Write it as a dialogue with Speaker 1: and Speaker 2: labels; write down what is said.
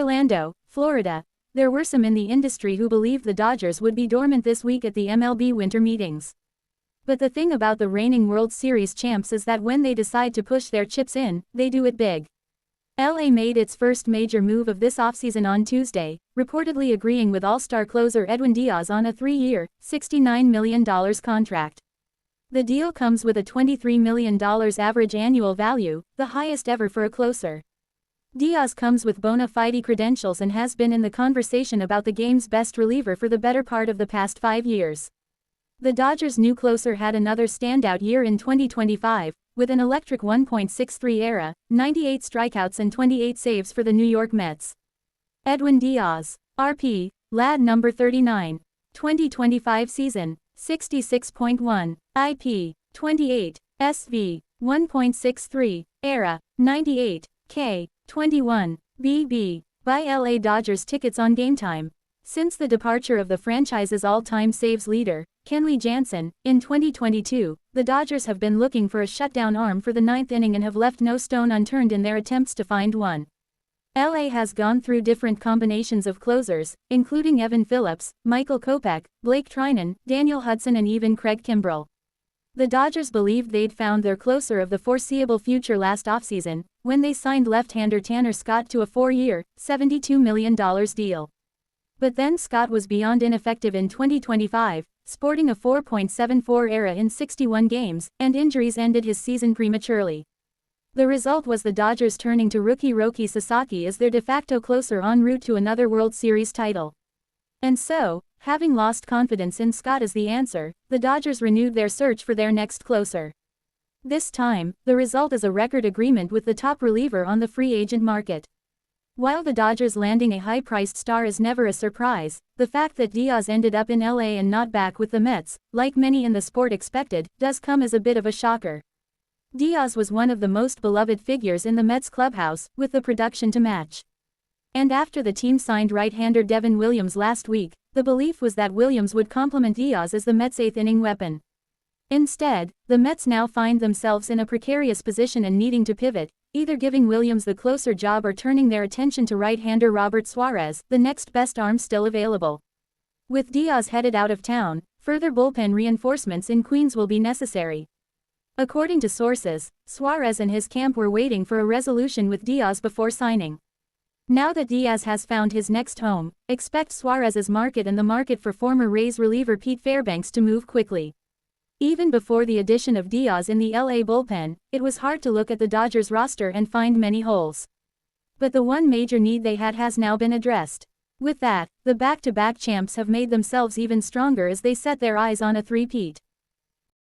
Speaker 1: Orlando, Florida. There were some in the industry who believed the Dodgers would be dormant this week at the MLB winter meetings. But the thing about the reigning World Series champs is that when they decide to push their chips in, they do it big. LA made its first major move of this offseason on Tuesday, reportedly agreeing with all-star closer Edwin Díaz on a 3-year, $69 million contract. The deal comes with a $23 million average annual value, the highest ever for a closer. Díaz comes with bona fide credentials and has been in the conversation about the game's best reliever for the better part of the past 5 years. The Dodgers' new closer had another standout year in 2025, with an electric 1.63 ERA, 98 strikeouts and 28 saves for the New York Mets. Edwin Díaz, RP, Lad number 39. 2025 season, 66.1, IP, 28, SV, 1.63, ERA, 98, K, 21, BB. Buy LA Dodgers tickets on Game Time. Since the departure of the franchise's all-time saves leader, Kenley Jansen, in 2022, the Dodgers have been looking for a shutdown arm for the 9th inning and have left no stone unturned in their attempts to find one. LA has gone through different combinations of closers, including Evan Phillips, Michael Kopech, Blake Trinan, Daniel Hudson and even Craig Kimbrell. The Dodgers believed they'd found their closer of the foreseeable future last offseason, when they signed left-hander Tanner Scott to a 4-year, $72 million deal. But then Scott was beyond ineffective in 2025, sporting a 4.74 ERA in 61 games, and injuries ended his season prematurely. The result was the Dodgers turning to rookie Roki Sasaki as their de facto closer en route to another World Series title. And so, having lost confidence in Scott as the answer, the Dodgers renewed their search for their next closer. This time, the result is a record agreement with the top reliever on the free agent market. While the Dodgers landing a high-priced star is never a surprise, the fact that Díaz ended up in LA and not back with the Mets, like many in the sport expected, does come as a bit of a shocker. Díaz was one of the most beloved figures in the Mets clubhouse, with the production to match. And after the team signed right-hander Devin Williams last week, the belief was that Williams would complement Díaz as the Mets' 8th-inning weapon. Instead, the Mets now find themselves in a precarious position and needing to pivot, either giving Williams the closer job or turning their attention to right-hander Robert Suarez, the next best arm still available. With Díaz headed out of town, further bullpen reinforcements in Queens will be necessary. According to sources, Suarez and his camp were waiting for a resolution with Díaz before signing. Now that Díaz has found his next home, expect Suarez's market and the market for former Rays reliever Pete Fairbanks to move quickly. Even before the addition of Díaz in the LA bullpen, it was hard to look at the Dodgers roster and find many holes. But the one major need they had has now been addressed. With that, the back-to-back champs have made themselves even stronger as they set their eyes on a three-peat.